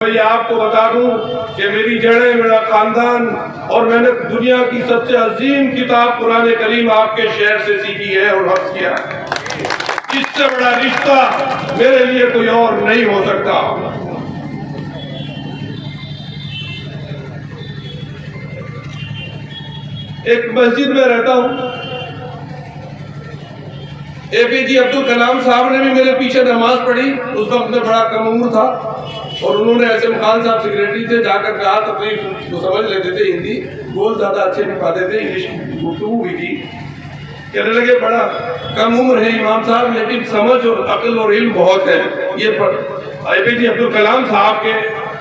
میں یہ آپ کو بتا دوں کہ میری جڑیں، میرا خاندان، اور میں نے دنیا کی سب سے عظیم کتاب قرآن کریم آپ کے شہر سے سیکھی ہے اور حفظ کیا ہے۔ اس سے بڑا رشتہ میرے لیے کوئی اور نہیں ہو سکتا۔ ایک مسجد میں رہتا ہوں، اے پی جے عبد الکلام صاحب نے بھی میرے پیچھے نماز پڑھی، اس وقت میں بڑا کم عمر تھا، اور انہوں نے اعظم خان صاحب سیکریٹری تھے، جا کر کہا، تقریب تو سمجھ لیتے تھے، ہندی بول زیادہ اچھے نہیں پاتے تھے، انگلش گفتگو بھی تھی، کہنے لگے بڑا کم عمر ہے امام صاحب لیکن سمجھ اور عقل اور علم بہت ہے۔ یہ اے پی جے عبد الکلام صاحب کے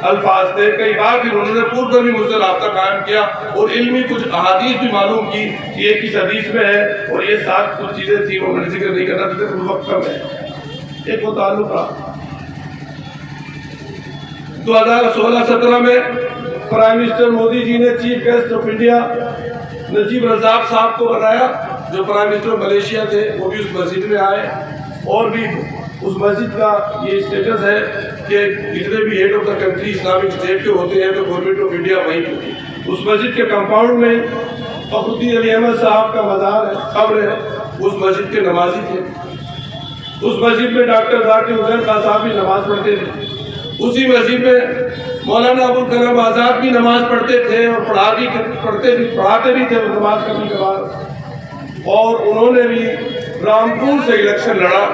الفاظ تھے۔ کئی بار بھی انہوں نے پور پر بھی مجھ سے رابطہ قائم کیا اور علمی کچھ احادیث بھی معلوم کی کہ یہ کس حدیث میں ہے، اور یہ ساتھ کچھ چیزیں تھیں وہ میں نے ذکر نہیں کرنا چاہتے، اس وقت کم ہے۔ ایک وہ تعلق رہا 2016-17 میں پرائم منسٹر مودی جی نے چیف گیسٹ آف انڈیا نجیب رزاق صاحب کو بنایا، جو پرائم منسٹر ملیشیا تھے، وہ بھی اس مسجد میں آئے، اور بھی اس مسجد کا یہ اسٹیٹس ہے کہ جتنے بھی head of the country Islamic state کے ہوتے ہیں تو گورنمنٹ آف انڈیا وہیں ہوتی ہے۔ اس مسجد کے کمپاؤنڈ میں فخر الدین علی احمد صاحب کا مزار ہے، قبر ہے، اس مسجد کے نمازی تھے۔ اس مسجد میں ڈاکٹر ذاکر حسین خان صاحب بھی نماز پڑھتے تھے۔ اسی مسجد میں مولانا ابوالکلام آزاد بھی نماز پڑھتے تھے اور پڑھاتے بھی تھے نماز کبھی کبھار، اور انہوں نے بھی رامپور سے الیکشن لڑا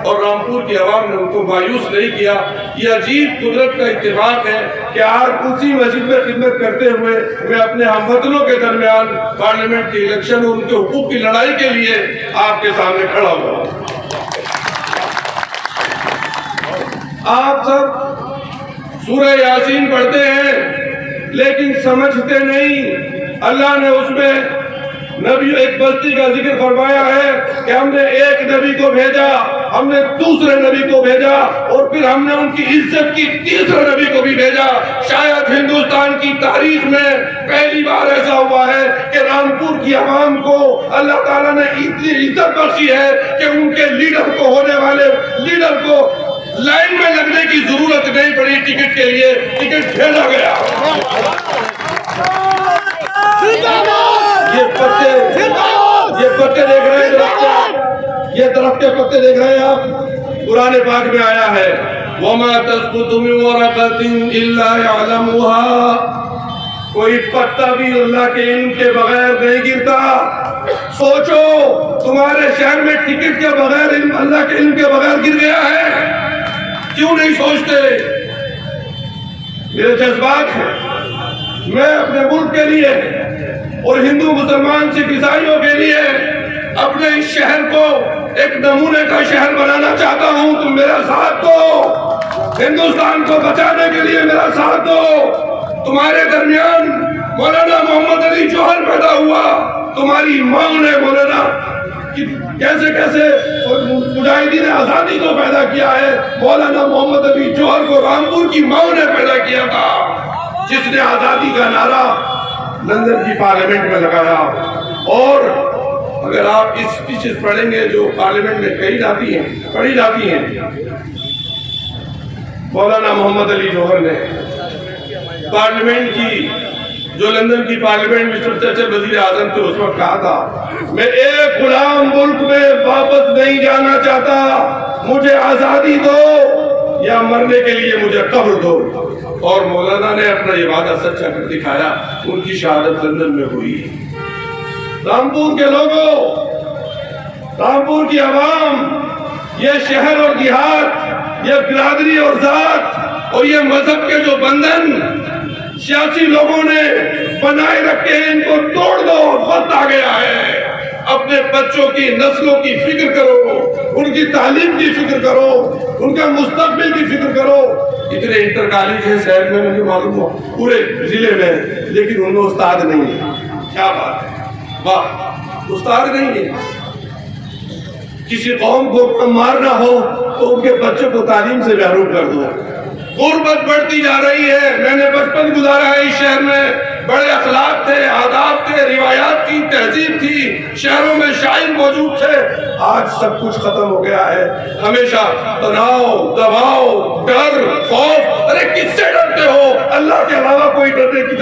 اور رامپور کی عوام نے ان کو مایوس نہیں کیا۔ یہ عجیب قدرت کا اتفاق ہے کہ آج اسی مسجد میں خدمت کرتے ہوئے میں اپنے ہم وطنوں کے درمیان پارلیمنٹ کی الیکشن اور ان کے حقوق کی لڑائی کے لیے آپ کے سامنے کھڑا ہوا۔ آپ سب سورہ یاسین پڑھتے ہیں لیکن سمجھتے نہیں۔ اللہ نے اس میں نبی ایک بستی کا ذکر فرمایا ہے کہ ہم نے ایک نبی کو بھیجا، ہم نے دوسرے نبی کو بھیجا، اور پھر ہم نے ان کی عزت کی تیسرے نبی کو بھی بھیجا۔ شاید ہندوستان کی تاریخ میں پہلی بار ایسا ہوا ہے کہ رامپور کی عوام کو اللہ تعالیٰ نے اتنی عزت بخشی ہے کہ ان کے لیڈر کو، ہونے والے لیڈر کو لائن میں لگنے کی ضرورت نہیں پڑی، ٹکٹ کے لیے ٹکٹ بھیجا گیا۔ یہ پتے دیکھ رہے ہیں، یہ درخت کے پتے دیکھ رہے ہیں آپ، قرآن پاک میں آیا ہے وَمَا تَسْقُطُ مِن وَرَقَةٍ إِلَّا يَعْلَمُهَا، کوئی پتا بھی اللہ کے علم کے بغیر نہیں گرتا۔ سوچو تمہارے شہر میں ٹکٹ کے بغیر علم، اللہ کے علم کے بغیر گر گیا ہے، کیوں نہیں سوچتے؟ میرے جذبات ہیں، میں اپنے ملک کے لیے اور ہندو مسلمان سکھ عیسائیوں کے لیے اپنے اس شہر کو ایک نمونے کا شہر بنانا چاہتا ہوں۔ تم میرا ساتھ دو، ہندوستان کو بچانے کے لیے میرا ساتھ دو۔ تمہارے درمیان مولانا محمد علی جوہر پیدا ہوا، تمہاری ماں نے مولانا کیسے مجاہدین آزادی کو پیدا کیا ہے۔ مولانا محمد علی جوہر کو رامپور کی ماں نے پیدا کیا تھا، جس نے آزادی کا نعرہ لندن کی پارلیمنٹ میں لگایا۔ اور اگر آپ اس اسپیچز پڑھیں گے جو پارلیمنٹ میں پڑھی جاتی ہیں، مولانا محمد علی جوہر نے پارلیمنٹ کی، جو لندن کی پارلیمنٹ مسٹر چرچل وزیر اعظم تھے، اس وقت کہا تھا میں ایک غلام ملک میں واپس نہیں جانا چاہتا، مجھے آزادی دو یا مرنے کے لیے مجھے قبر دو۔ اور مولانا نے اپنا یہ وعدہ سچا کر دکھایا، ان کی شہادت لندن میں ہوئی۔ رامپور کے لوگوں، رامپور کی عوام، یہ شہر اور دیہات، یہ برادری اور ذات اور یہ مذہب کے جو بندھن سیاسی لوگوں نے بنائے رکھے ہیں، ان کو توڑ دو، وقت آ گیا ہے۔ اپنے بچوں کی نسلوں کی فکر کرو، ان کی تعلیم کی فکر کرو، ان کا مستقبل کی فکر کرو۔ اتنے انٹر کالج ہیں شہر میں، مجھے معلوم ہو پورے ضلع میں، لیکن ان میں استاد نہیں ہے۔ کیا بات ہے، واہ، استاد نہیں ہے۔ کسی قوم کو مارنا ہو تو ان کے بچوں کو تعلیم سے محروم کر دو۔ غربت بڑھتی جا رہی ہے۔ میں نے بچپن گزارا ہے اس شہر میں، بڑے اخلاق تھے، آداب تھے، روایات تھی، تہذیب تھی، شہروں میں شاعر موجود تھے۔ آج سب کچھ ختم ہو گیا ہے۔ ہمیشہ تناؤ، دباؤ، ڈر، خوف۔ ارے کس سے ڈرتے